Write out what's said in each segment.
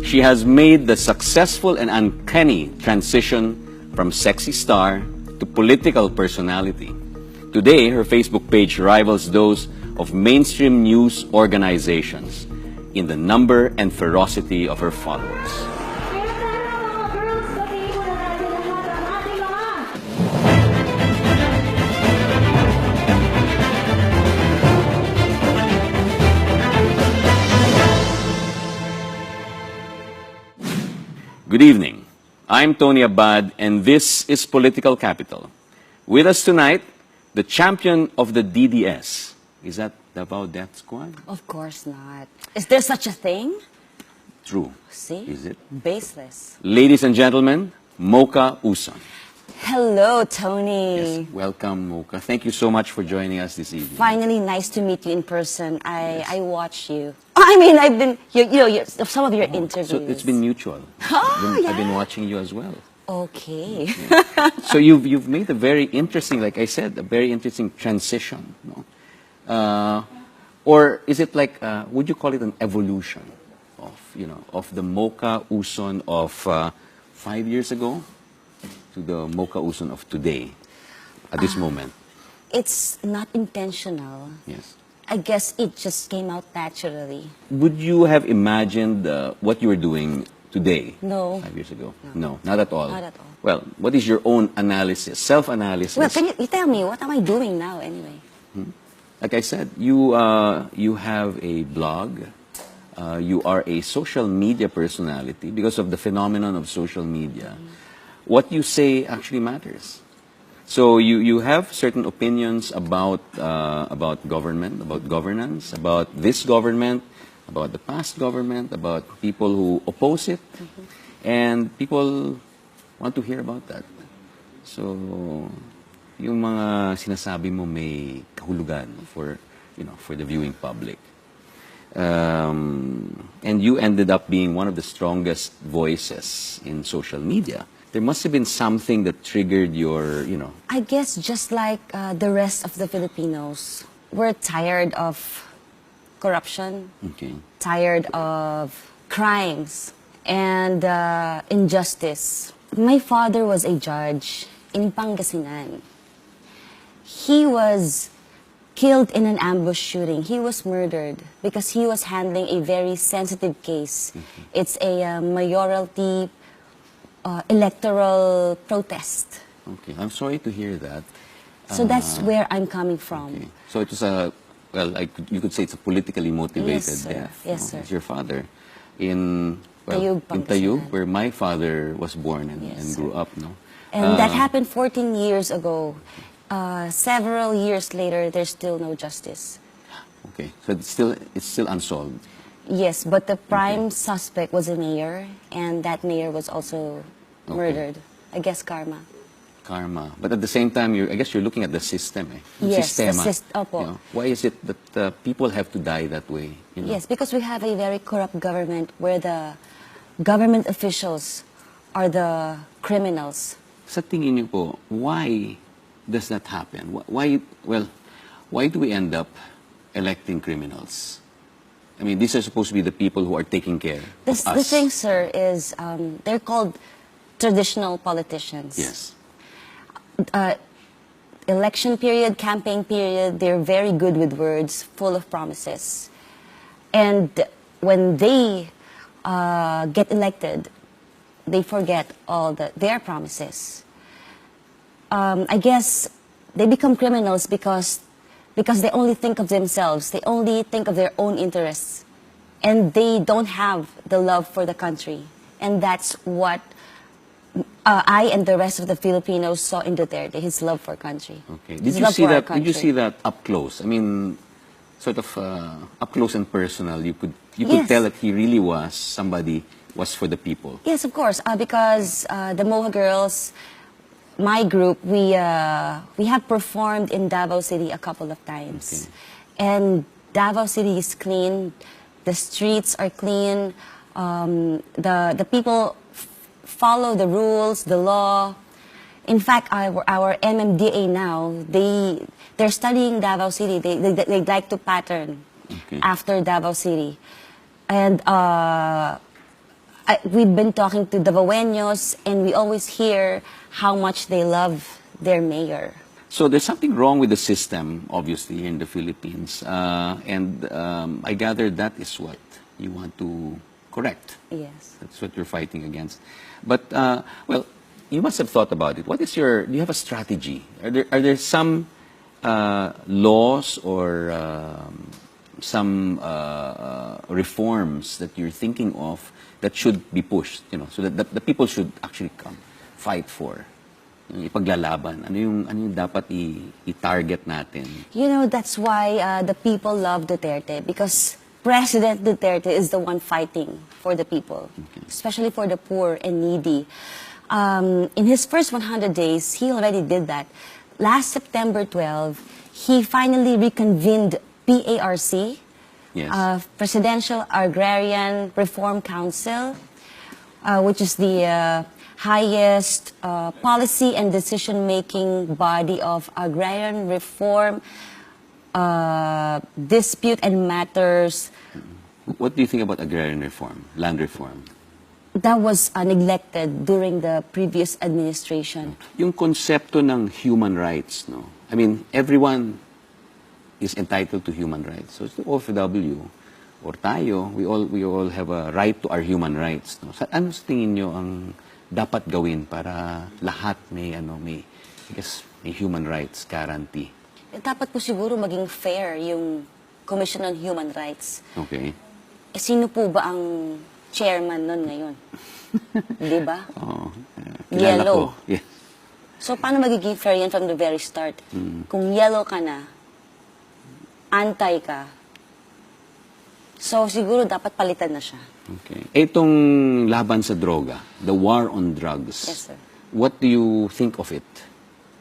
She has made the successful and uncanny transition from sexy star to political personality. Today, her Facebook page rivals those of mainstream news organizations in the number and ferocity of her followers. Good evening. I'm Tony Abad, and this is Political Capital. With us tonight, the champion of the DDS. Is that Davao Death Squad? Of course not. Is there such a thing? True. See? Is it? Baseless. Ladies and gentlemen, Mocha Uson. Hello, Tony. Yes, welcome, Mocha. Thank you so much for joining us this evening. Finally, nice to meet you in person. I watch you. I mean, I've been, some of your interviews. So it's been mutual. Oh, I've been watching you as well. Okay. Yeah. So you've made a very interesting, like I said, a very interesting transition. No? Or is it like, would you call it an evolution of the Mocha Uson of 5 years ago to the Mocha Uson of today, at this moment? It's not intentional. Yes. I guess it just came out naturally. Would you have imagined what you were doing today? No. 5 years ago? No, not at all. Not at all. Well, what is your own analysis, self-analysis? Well, can you tell me, what am I doing now anyway? Like I said, you have a blog. You are a social media personality because of the phenomenon of social media. What you say actually matters. So you have certain opinions about government, about governance, about this government, about the past government, about people who oppose it, and people want to hear about that. So yung mga sinasabi mo may kahulugan for the viewing public. And you ended up being one of the strongest voices in social media. There must have been something that triggered your, I guess just like the rest of the Filipinos, we're tired of corruption, tired of crimes, and injustice. My father was a judge in Pangasinan. He was killed in an ambush shooting. He was murdered because he was handling a very sensitive case. It's a mayoralty electoral protest. Okay, I'm sorry to hear that. So that's where I'm coming from. Okay. So it was you could say it's a politically motivated Yes, sir. death. Yes, sir. It's your father in Tayug, in Tayug, where my father was born and grew up. No, and that happened 14 years ago. Several years later, there's still no justice. Okay, so it's still unsolved. Yes, but the prime suspect was a mayor, and that mayor was also murdered. I guess karma. Karma. But at the same time, I guess you're looking at the system. Yes, the Sistema. opo. Why is it that people have to die that way? Yes, because we have a very corrupt government where the government officials are the criminals. Sa tingin niyo po, why does that happen? Why do we end up electing criminals? I mean, these are supposed to be the people who are taking care of us. The thing, sir, is they're called traditional politicians. Yes. Election period, campaign period, they're very good with words, full of promises. And when they get elected, they forget all their promises. I guess they become criminals because they only think of themselves. They only think of their own interests. And they don't have the love for the country. And that's what I and the rest of the Filipinos saw in Duterte, his love for country. Okay. Did you see that up close? I mean, sort of up close and personal. You could tell that he really was for the people. Yes, of course. Because the Mocha girls, my group, we have performed in Davao City a couple of times. And Davao City is clean. The streets are clean. The people follow the rules, the law. In fact, our MMDA now, they're studying Davao City. They like to pattern after Davao City. And we've been talking to Davaoenos, and we always hear how much they love their mayor. So there's something wrong with the system, obviously, in the Philippines. I gather that is what you want to correct. Yes. That's what you're fighting against. But, well, you must have thought about it. Do you have a strategy? Are there some laws or some reforms that you're thinking of that should be pushed, so that the people should actually come, fight for, ipaglalaban? Ano yung dapat i-target natin? That's why the people love Duterte, because President Duterte is the one fighting for the people, especially for the poor and needy. In his first 100 days, he already did that. Last September 12, he finally reconvened PARC, Yes. Presidential Agrarian Reform Council, which is the highest policy and decision-making body of agrarian reform, dispute and matters. What do you think about agrarian reform, land reform? That was neglected during the previous administration. Yung konsepto ng human rights, no? I mean, everyone is entitled to human rights. So, it's the OFW or tayo, we all have a right to our human rights, no? Ano sa tingin nyo ang dapat gawin para lahat may human rights guarantee? Dapat po siguro maging fair yung Commission on Human Rights. Okay. Sino po ba ang chairman nun ngayon? Di ba? Oh, kilala Yellow. ko. Yeah. So, paano magiging fair yan from the very start? Kung yellow ka na, anti ka, so siguro dapat palitan na siya. Okay. Itong laban sa droga, the war on drugs. Yes, sir. What do you think of it?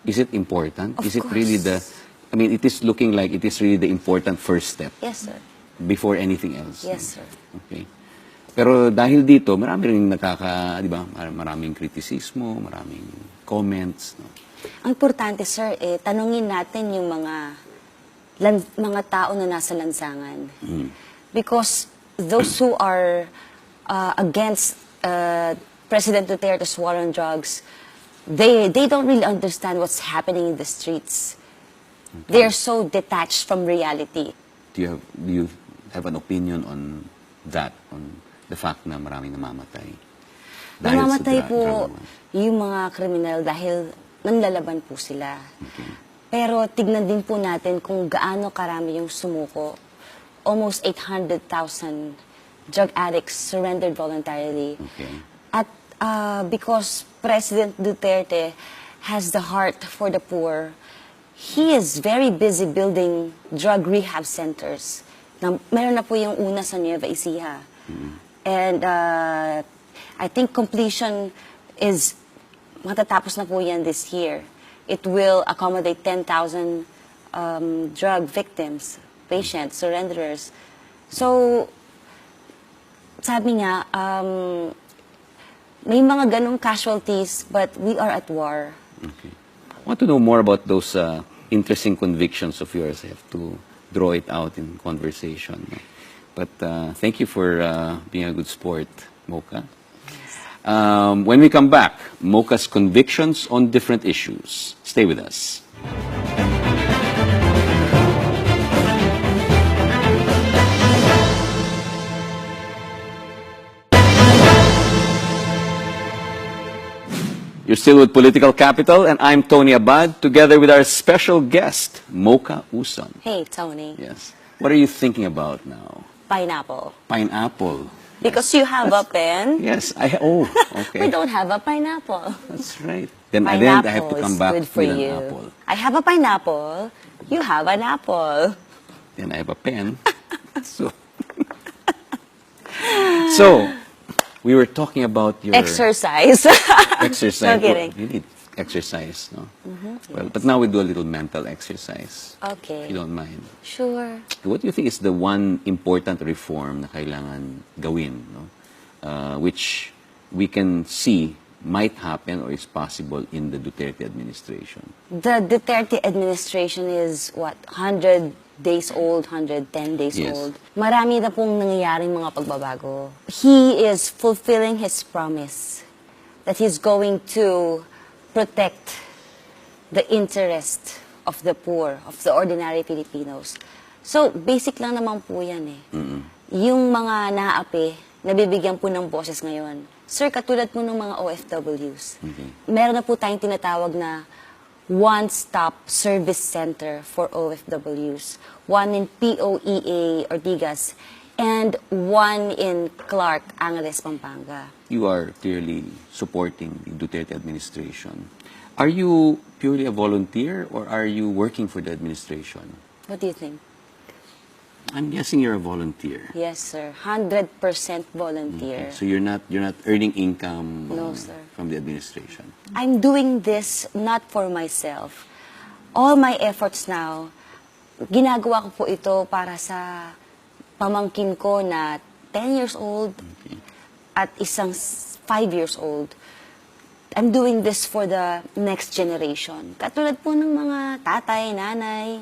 Is it important? Of Is it course. really it is looking like it is really the important first step Yes, sir. before anything else? Yes, sir. Okay. Pero dahil dito, marami rin di ba, maraming kritisismo, maraming comments. No? Ang importante, sir, tanungin natin yung mga tao na nasa lansangan. Because those who are against President Duterte's war on drugs, they don't really understand what's happening in the streets. Okay. They're so detached from reality. Do you have an opinion on that, on the fact na maraming namamatay? Namamatay sa po drug. yung mga kriminal dahil nanlalaban po sila. Okay. Pero tignan din po natin kung gaano karami yung sumuko. Almost 800,000 drug addicts surrendered voluntarily. Okay. At because President Duterte has the heart for the poor, he is very busy building drug rehab centers. Meron na po yung una sa Nueva Ecija. And I think completion is, matatapos na po yan this year. It will accommodate 10,000 drug victims, patients, surrenderers. So, sabi nga, may mga ganong casualties, but we are at war. Okay. I want to know more about those interesting convictions of yours. I have to draw it out in conversation. But thank you for being a good sport, Mocha. When we come back, Mocha's convictions on different issues. Stay with us. You're still with Political Capital, and I'm Tony Abad, together with our special guest, Mocha Uson. Hey, Tony. Yes. What are you thinking about now? Pineapple. Pineapple. Because you have a pen. Yes, okay. We don't have a pineapple. That's right. Then I Pineapple have to come is back good for with an you. apple. I have a pineapple. You have an apple. Then I have a pen. So, we were talking about your Exercise. exercise. No kidding. You need exercise, no? Well, but now we do a little mental exercise. Okay. If you don't mind. Sure. What do you think is the one important reform na kailangan gawin, no? Which we can see might happen or is possible in the Duterte administration? The Duterte administration is, 100 days old, 110 days Yes. old. Marami na pong nangyayaring mga pagbabago. He is fulfilling his promise that he's going to protect the interest of the poor, of the ordinary Filipinos. So, basic lang naman po yan eh. Yung mga naaapi, nabibigyan po ng boses ngayon. Sir, katulad po ng mga OFWs, meron na po tayong tinatawag na one-stop service center for OFWs. One in POEA, Ortigas, and one in Clark, Angeles, Pampanga. You are clearly supporting the Duterte administration. Are you purely a volunteer or are you working for the administration? What do you think? I'm guessing you're a volunteer. Yes, sir. 100% volunteer. Okay. So you're not earning income No, sir. from the administration. I'm doing this not for myself. All my efforts now, ginagawa ko po ito para sa pamangkin ko na 10 years old at isang 5 years old. I'm doing this for the next generation. Katulad po ng mga tatay, nanay,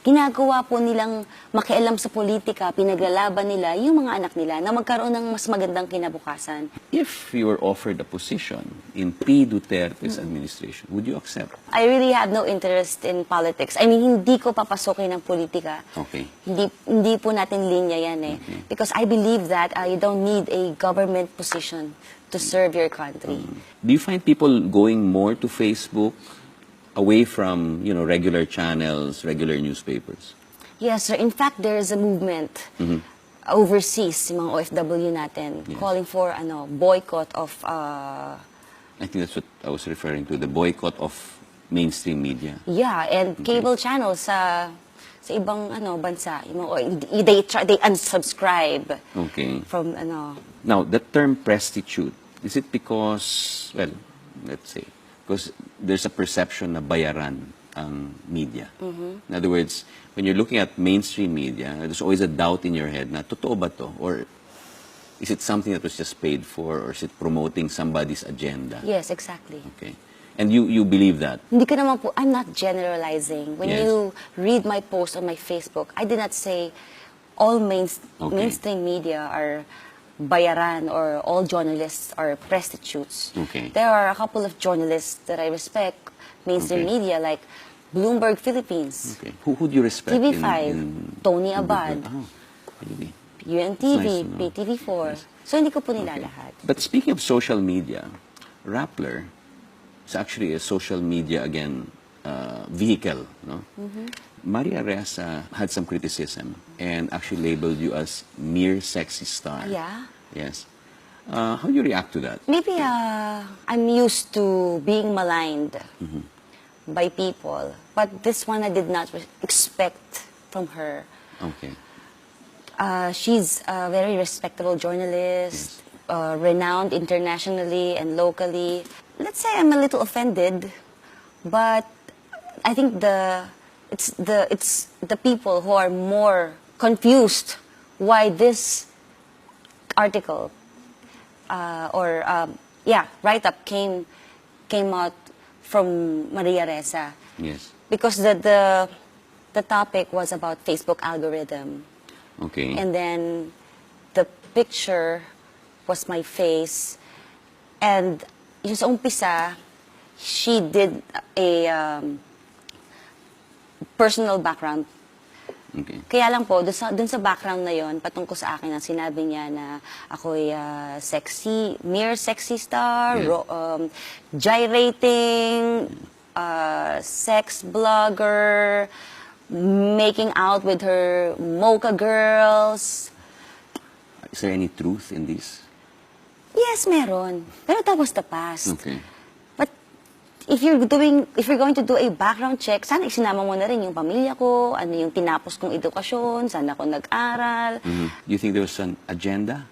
ginagawa po nilang makialam sa politika, pinaglalaban nila yung mga anak nila na magkaroon ng mas magandang kinabukasan. If you were offered a position in P. Duterte's administration, would you accept? I really have no interest in politics. I mean, hindi ko papasokin ng politika. Okay. Hindi po natin linya yan eh. Because I believe that you don't need a government position to serve your country. Do you find people going more to Facebook away from, regular channels, regular newspapers? Yes, sir. In fact, there is a movement overseas, yung mga OFW natin, calling for boycott of... I think that's what I was referring to, the boycott of mainstream media. Yeah, and cable channels sa ibang bansa. They unsubscribe from Now, the term prostitute, is it because, well, let's say, because there's a perception na bayaran ang media. In other words, when you're looking at mainstream media, there's always a doubt in your head na totoo ba to? Or is it something that was just paid for? Or is it promoting somebody's agenda? Yes, exactly. Okay. And you believe that? Hindi ko naman po, I'm not generalizing. When Yes. you read my post on my Facebook, I did not say all mainstream media are bayaran or all journalists are prostitutes. Okay. There are a couple of journalists that I respect, mainstream media, like Bloomberg Philippines, Okay. Who do you respect? TV5, Tony Abad, Oh, really? UNTV, It's nice to know. PTV4. So hindi ko po nilalahat. But speaking of social media, Rappler is actually a social media, again, vehicle, no? Maria Ressa had some criticism and actually labeled you as mere sexy star. Yeah. Yes. How do you react to that? Maybe I'm used to being maligned by people, but this one I did not expect from her. Okay. She's a very respectable journalist, renowned internationally and locally. Let's say I'm a little offended, but I think it's the people who are more confused why this article write-up came out from Maria Ressa. Yes. Because the topic was about Facebook algorithm. Okay. And then the picture was my face. And yung sa umpisa, she did a personal background. Okay. Kaya lang po, dun sa background na yon, patungkol sa akin, ang sinabi niya na ako'y mere sexy star, gyrating, sex blogger, making out with her Mocha girls. Is there any truth in this? Yes, meron. Pero that was the past. Okay. But if you're going to do a background check, sana isinama mo na rin yung pamilya ko, ano yung tinapos kong edukasyon, saan ako nag-aral. Do you think there was an agenda?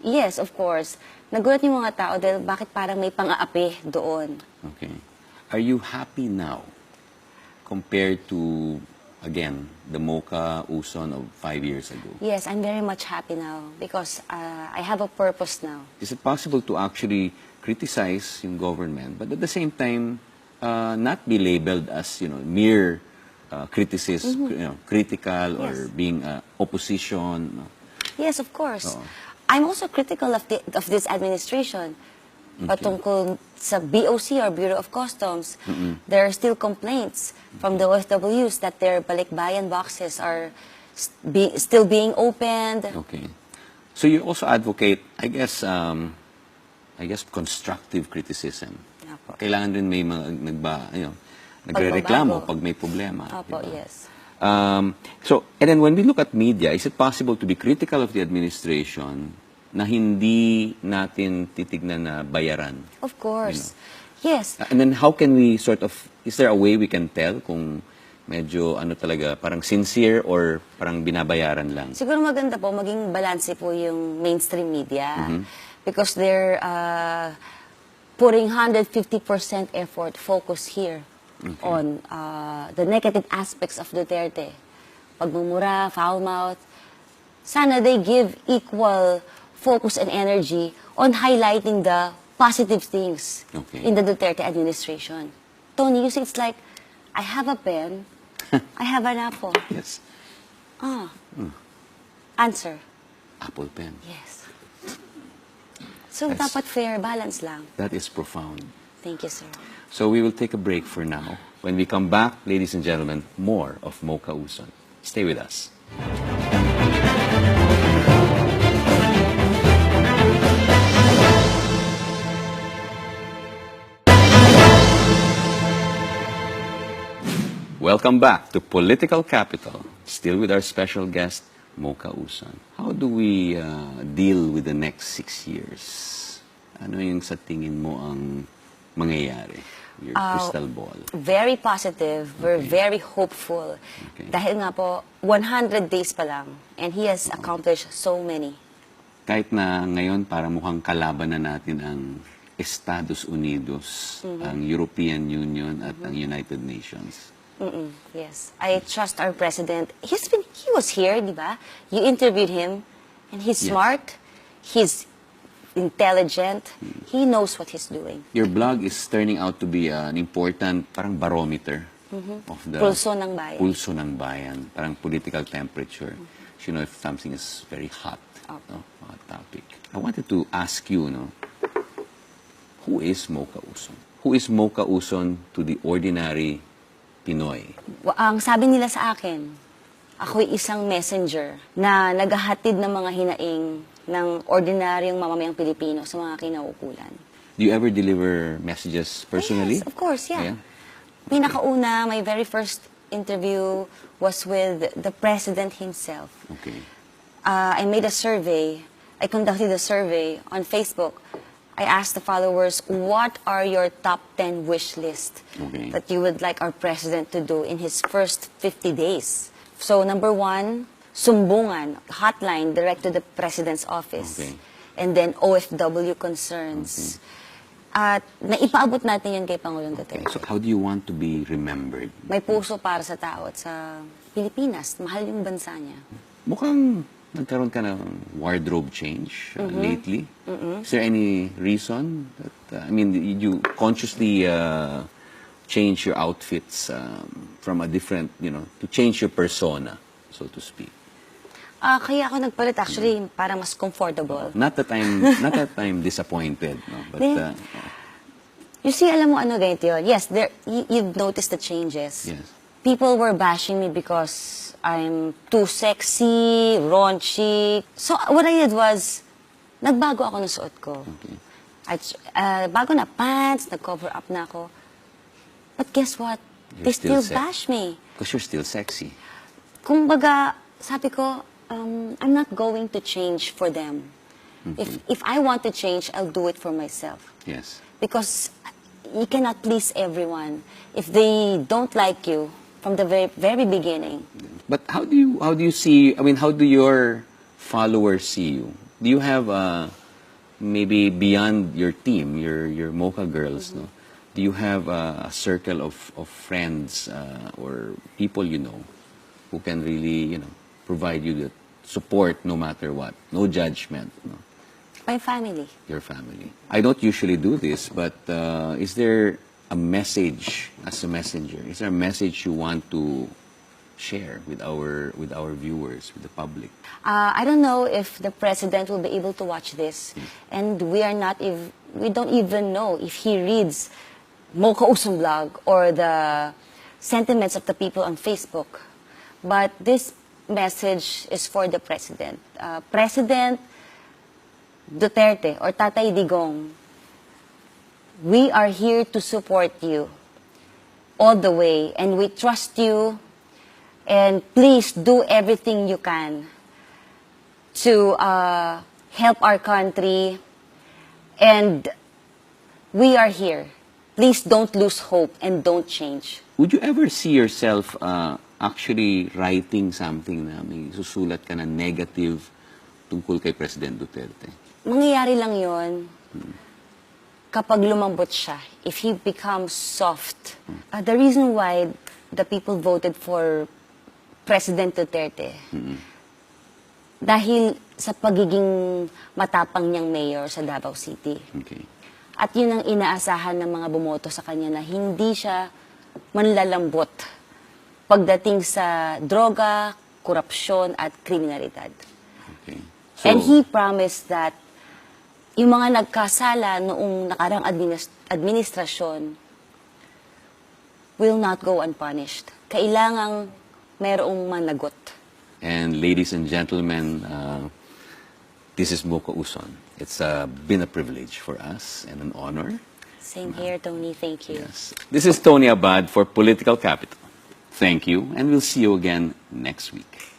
Yes, of course. Nagulat yung mga tao dahil bakit parang may pang-aapi doon. Okay. Are you happy now compared to, again, the Mocha Uson of 5 years ago? Yes, I'm very much happy now because I have a purpose now. Is it possible to actually criticize yung government, but at the same time, not be labeled as, mere criticism, critical or Yes. being opposition. No? Yes, of course. Oo. I'm also critical of this administration. Patungkol sa BOC or Bureau of Customs, there are still complaints from the OFWs that their balikbayan boxes are still being opened. Okay. So you also advocate, I guess constructive criticism. Apo. Kailangan din may mga nagrereklamo Pagbabago. pag may problema. Opo, diba? yes. So, and then when we look at media, is it possible to be critical of the administration na hindi natin titignan na bayaran? Of course. Yes. And then how can we sort of, is there a way we can tell kung medyo talaga, parang sincere or parang binabayaran lang? Siguro maganda po, maging balanse po yung mainstream media. Because they're putting 150% effort, focus here on the negative aspects of Duterte. Pagmumura, foul mouth. Sana they give equal focus and energy on highlighting the positive things in the Duterte administration. Tony, you see, it's like, I have a pen, I have an apple. Yes. Answer. Apple pen. Yes. So, dapat fair, balance lang. That is profound. Thank you, sir. So we will take a break for now. When we come back, ladies and gentlemen, more of Mocha Uson. Stay with us. Welcome back to Political Capital. Still with our special guest, Mocha Uson. How do we deal with the next 6 years? Ano yung sa tingin mo ang mangyayari? Your crystal ball. Very positive. We're very hopeful. Okay. Dahil nga po, 100 days pa lang. And he has accomplished so many. Kahit na ngayon parang mukhang kalaban na natin ang Estados Unidos, ang European Union at ang United Nations. Yes. I trust our president. He was here, di ba? You interviewed him. And he's smart. He's intelligent. He knows what he's doing. Your blog is turning out to be an important parang barometer of the Pulso ng bayan. pulso ng bayan, parang political temperature. You know if something is very hot, no, hot topic. I wanted to ask you, who is Mocha Uson? Who is Mocha Uson to the ordinary Pinoy? Ang sabi nila sa akin, ako'y isang messenger na naghahatid ng mga hinaing ng ordinaryong mamamayang Pilipino sa mga kinaukulan. Do you ever deliver messages personally? Yes, of course, yeah. Pinakauna, my very first interview was with the president himself. Okay. I made a survey. I conducted a survey on Facebook. I asked the followers, what are your top 10 wish list that you would like our president to do in his first 50 days? So, number 1, sumbungan, hotline direct to the president's office. Okay. And then OFW concerns. At naipaabot natin yun kay Pangulong Duterte. So how do you want to be remembered? May puso para sa tao at sa Pilipinas. Mahal yung bansa niya. Mukhang nagkaroon ka ng wardrobe change lately. Is there any reason that, you consciously change your outfits from a different, to change your persona, so to speak? Kaya ako nagpalit actually para mas comfortable. Not that I'm disappointed, no? But you see, alam mo ano ganito yun? Yes, you've noticed the changes. yes. People were bashing me because I'm too sexy, raunchy. So what I did was, nagbago ako ng suot ko. Okay. Bago na pants, nag-cover up na ako. But guess what? You're They still still bash me. Because you're still sexy. Kumbaga, sabi ko, I'm not going to change for them. If I want to change, I'll do it for myself. Yes. Because you cannot please everyone. If they don't like you from the very beginning. But how do you see? How do your followers see you? Do you have maybe beyond your team, your Mocha girls, no? Do you have a circle of friends or people you know who can really provide you the support no matter what, no judgment, no? My family. Your family. I don't usually do this, but is there a message as a messenger? Is there a message you want to share with our viewers, with the public? I don't know if the president will be able to watch this, and we don't even know if he reads Mocha Uson blog or the sentiments of the people on Facebook. But this message is for the president. President Duterte or Tatay Digong, we are here to support you all the way, and we trust you, and please do everything you can to help our country, and we are here. Please don't lose hope and don't change. Would you ever see yourself actually writing something na may susulat ka na negative tungkol kay President Duterte? Mangyayari lang yon kapag lumambot siya, if he becomes soft. The reason why the people voted for President Duterte, dahil sa pagiging matapang niyang mayor sa Davao City. Okay. At yun ang inaasahan ng mga bumoto sa kanya, na hindi siya manlalambot pagdating sa droga, korupsyon at kriminalidad. Okay. And he promised that yung mga nagkasala noong nakarang administrasyon will not go unpunished. Kailangang mayroong managot. And ladies and gentlemen, this is Mocha Uson. It's been a privilege for us and an honor. Same here, Tony. Thank you. Yes. This is Tony Abad for Political Capital. Thank you, and we'll see you again next week.